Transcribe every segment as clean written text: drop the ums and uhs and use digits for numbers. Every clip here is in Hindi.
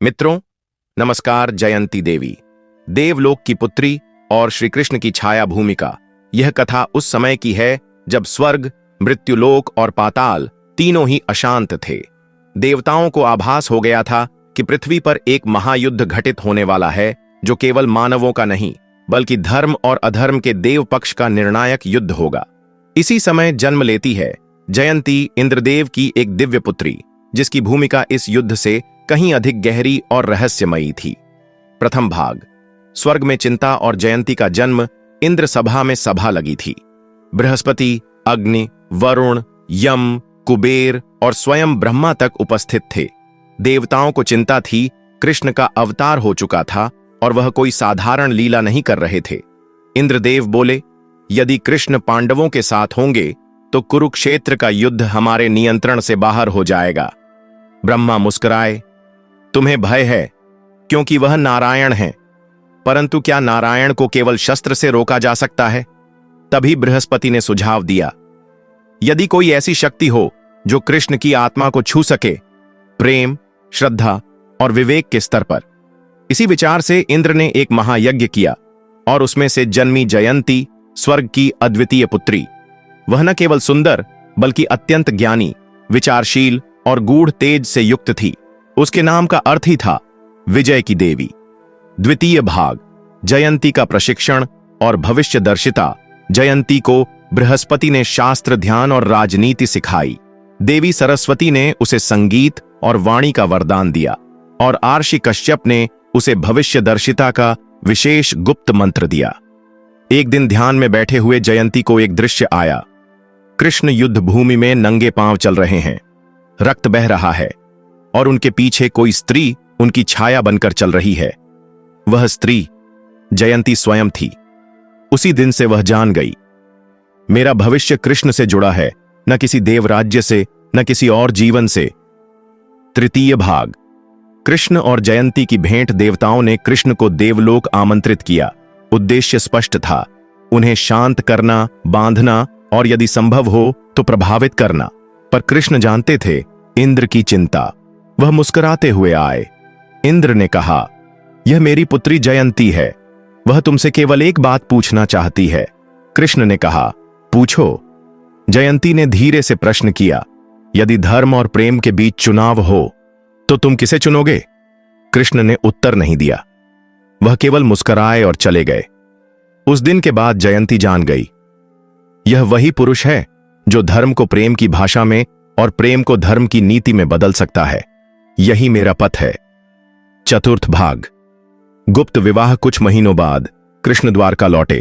मित्रों, नमस्कार। जयंती देवी, देवलोक की पुत्री और श्री कृष्ण की छाया भूमिका। यह कथा उस समय की है जब स्वर्ग, मृत्युलोक और पाताल तीनों ही अशांत थे। देवताओं को आभास हो गया था कि पृथ्वी पर एक महायुद्ध घटित होने वाला है, जो केवल मानवों का नहीं बल्कि धर्म और अधर्म के देव पक्ष का निर्णायक युद्ध होगा। इसी समय जन्म लेती है जयंती, इंद्रदेव की एक दिव्य पुत्री, जिसकी भूमिका इस युद्ध से कहीं अधिक गहरी और रहस्यमयी थी। प्रथम भाग। स्वर्ग में चिंता और जयंती का जन्म। इंद्र सभा में सभा लगी थी। बृहस्पति, अग्नि, वरुण, यम, कुबेर और स्वयं ब्रह्मा तक उपस्थित थे। देवताओं को चिंता थी। कृष्ण का अवतार हो चुका था और वह कोई साधारण लीला नहीं कर रहे थे। इंद्रदेव बोले, यदि कृष्ण पांडवों के साथ होंगे तो कुरुक्षेत्र का युद्ध हमारे नियंत्रण से बाहर हो जाएगा। ब्रह्मा मुस्कुराए, तुम्हें भय है क्योंकि वह नारायण हैं, परंतु क्या नारायण को केवल शस्त्र से रोका जा सकता है? तभी बृहस्पति ने सुझाव दिया, यदि कोई ऐसी शक्ति हो जो कृष्ण की आत्मा को छू सके, प्रेम, श्रद्धा और विवेक के स्तर पर। इसी विचार से इंद्र ने एक महायज्ञ किया और उसमें से जन्मी जयंती, स्वर्ग की अद्वितीय पुत्री। वह न केवल सुंदर बल्कि अत्यंत ज्ञानी, विचारशील और गूढ़ तेज से युक्त थी। उसके नाम का अर्थ ही था विजय की देवी। द्वितीय भाग। जयंती का प्रशिक्षण और भविष्यदर्शिता। जयंती को बृहस्पति ने शास्त्र, ध्यान और राजनीति सिखाई। देवी सरस्वती ने उसे संगीत और वाणी का वरदान दिया और आर्षि कश्यप ने उसे भविष्यदर्शिता का विशेष गुप्त मंत्र दिया। एक दिन ध्यान में बैठे हुए जयंती को एक दृश्य आया। कृष्ण युद्ध भूमि में नंगे पांव चल रहे हैं, रक्त बह रहा है और उनके पीछे कोई स्त्री उनकी छाया बनकर चल रही है। वह स्त्री जयंती स्वयं थी। उसी दिन से वह जान गई, मेरा भविष्य कृष्ण से जुड़ा है, न किसी देवराज्य से, न किसी और जीवन से। तृतीय भाग। कृष्ण और जयंती की भेंट। देवताओं ने कृष्ण को देवलोक आमंत्रित किया। उद्देश्य स्पष्ट था, उन्हें शांत करना, बांधना और यदि संभव हो तो प्रभावित करना। पर कृष्ण जानते थे इंद्र की चिंता। वह मुस्कुराते हुए आए। इंद्र ने कहा, यह मेरी पुत्री जयंती है, वह तुमसे केवल एक बात पूछना चाहती है। कृष्ण ने कहा, पूछो। जयंती ने धीरे से प्रश्न किया, यदि धर्म और प्रेम के बीच चुनाव हो तो तुम किसे चुनोगे? कृष्ण ने उत्तर नहीं दिया। वह केवल मुस्कुराए और चले गए। उस दिन के बाद जयंती जान गई, यह वही पुरुष है जो धर्म को प्रेम की भाषा में और प्रेम को धर्म की नीति में बदल सकता है। यही मेरा पथ है। चतुर्थ भाग। गुप्त विवाह। कुछ महीनों बाद कृष्ण द्वारका लौटे।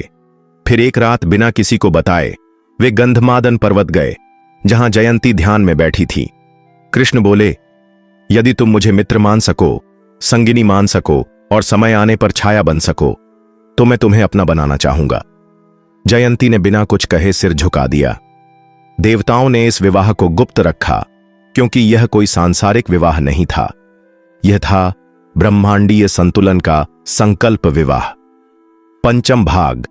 फिर एक रात बिना किसी को बताए वे गंधमादन पर्वत गए, जहां जयंती ध्यान में बैठी थी। कृष्ण बोले, यदि तुम मुझे मित्र मान सको, संगिनी मान सको और समय आने पर छाया बन सको तो मैं तुम्हें अपना बनाना चाहूंगा। जयंती ने बिना कुछ कहे सिर झुका दिया। देवताओं ने इस विवाह को गुप्त रखा क्योंकि यह कोई सांसारिक विवाह नहीं था, यह था ब्रह्मांडीय संतुलन का संकल्प विवाह। पंचम भाग।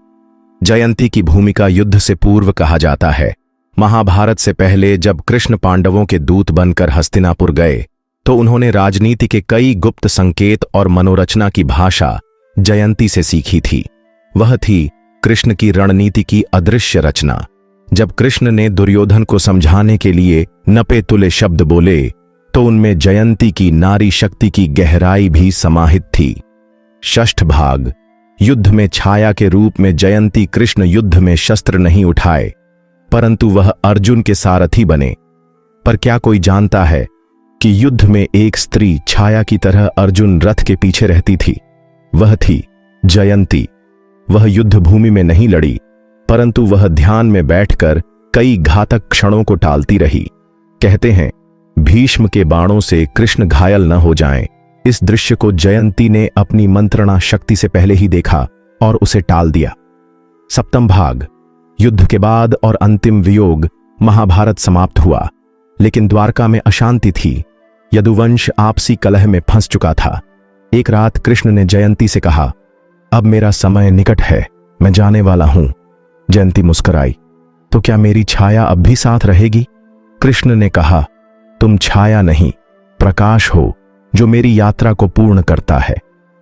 जयंती की भूमिका। युद्ध से पूर्व कहा जाता है, महाभारत से पहले जब कृष्ण पांडवों के दूत बनकर हस्तिनापुर गए तो उन्होंने राजनीति के कई गुप्त संकेत और मनोरचना की भाषा जयंती से सीखी थी। वह थी कृष्ण की रणनीति की अदृश्य रचना। जब कृष्ण ने दुर्योधन को समझाने के लिए नपे तुले शब्द बोले तो उनमें जयंती की नारी शक्ति की गहराई भी समाहित थी। षष्ठ भाग। युद्ध में छाया के रूप में जयंती। कृष्ण युद्ध में शस्त्र नहीं उठाए, परंतु वह अर्जुन के सारथी बने। पर क्या कोई जानता है कि युद्ध में एक स्त्री छाया की तरह अर्जुन रथ के पीछे रहती थी? वह थी जयंती। वह युद्ध भूमि में नहीं लड़ी, परंतु वह ध्यान में बैठकर कई घातक क्षणों को टालती रही। कहते हैं, भीष्म के बाणों से कृष्ण घायल न हो जाएं। इस दृश्य को जयंती ने अपनी मंत्रणा शक्ति से पहले ही देखा और उसे टाल दिया। सप्तम भाग। युद्ध के बाद और अंतिम वियोग। महाभारत समाप्त हुआ, लेकिन द्वारका में अशांति थी। यदुवंश आपसी कलह में फंस चुका था। एक रात कृष्ण ने जयंती से कहा, अब मेरा समय निकट है, मैं जाने वाला हूं। जयंती मुस्कुराई, तो क्या मेरी छाया अब भी साथ रहेगी? कृष्ण ने कहा, तुम छाया नहीं, प्रकाश हो, जो मेरी यात्रा को पूर्ण करता है।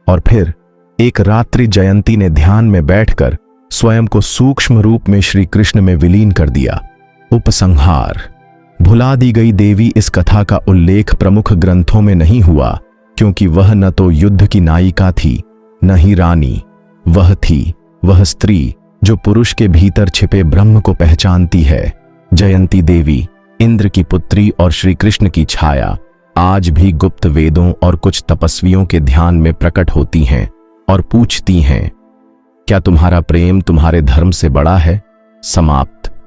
और फिर एक रात्रि जयंती ने ध्यान में बैठकर स्वयं को सूक्ष्म रूप में श्री कृष्ण में विलीन कर दिया। उपसंहार। भुला दी गई देवी इस कथा का उल्लेख प्रमुख ग्रंथों में नहीं हुआ, क्योंकि वह न तो युद्ध की नायिका थी, न ही रानी। वह स्त्री जो पुरुष के भीतर छिपे ब्रह्म को पहचानती है। जयंती देवी, इंद्र की पुत्री और श्री कृष्ण की छाया, आज भी गुप्त वेदों और कुछ तपस्वियों के ध्यान में प्रकट होती हैं और पूछती हैं, क्या तुम्हारा प्रेम तुम्हारे धर्म से बड़ा है? समाप्त।